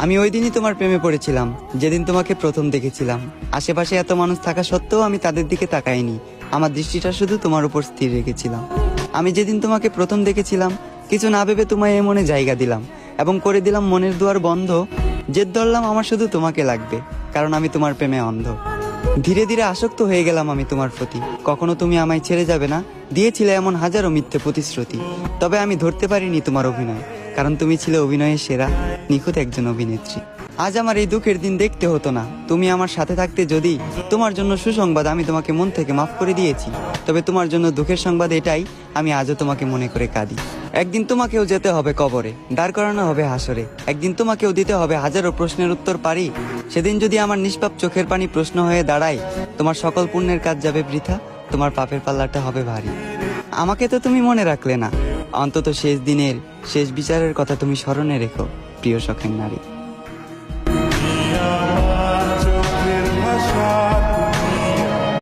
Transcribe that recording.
আমি ওই দিনই তোমার প্রেমে পড়েছিলাম, যেদিন তোমাকে প্রথম দেখেছিলাম। আশেপাশে এত মানুষ থাকা সত্ত্বেও আমি তাদের দিকে তাকাইনি, আমার দৃষ্টিটা শুধু তোমার উপর স্থির রেখেছিলাম। আমি যেদিন তোমাকে প্রথম দেখেছিলাম, কিছু না ভেবে তোমায় এ মনে জায়গা দিলাম এবং করে দিলাম মনের দুয়ার বন্ধ। জেদ ধরলাম আমার শুধু তোমাকে লাগবে, কারণ আমি তোমার প্রেমে অন্ধ। ধীরে ধীরে আসক্ত হয়ে গেলাম আমি তোমার প্রতি। কখনো তুমি আমায় ছেড়ে যাবে না দিয়েছিলে এমন হাজারো মিথ্যে প্রতিশ্রুতি। তবে আমি ধরতে পারিনি তোমার অভিনয়, কারণ তুমি ছিলে অভিনয়ের সেরা, নিখুঁত একজন অভিনেত্রী। আজ আমার এই দুঃখের দিন দেখতে হতো না, তুমি আমার সাথে থাকতে। যদি তোমার জন্য সুসংবাদ, আমি তোমাকে মন থেকে মাফ করে দিয়েছি। তবে তোমার জন্য দুঃখের সংবাদ এটাই, আমি আজও তোমাকে মনে করে কাঁদি। একদিন তোমাকেও যেতে হবে কবরে, দাঁড় করানো হবে হাসরে। একদিন তোমাকেও দিতে হবে হাজারো প্রশ্নের উত্তর পারি। সেদিন যদি আমার নিষ্পাপ চোখের পানি প্রশ্ন হয়ে দাঁড়ায়, তোমার সকল পুণ্যের কাজ যাবে বৃথা, তোমার পাপের পাল্লাটা হবে ভারী। আমাকে তো তুমি মনে রাখলে না, অন্তত শেষ দিনের শেষ বিচারের কথা তুমি স্মরণে রেখো, প্রিয় শখের নারী।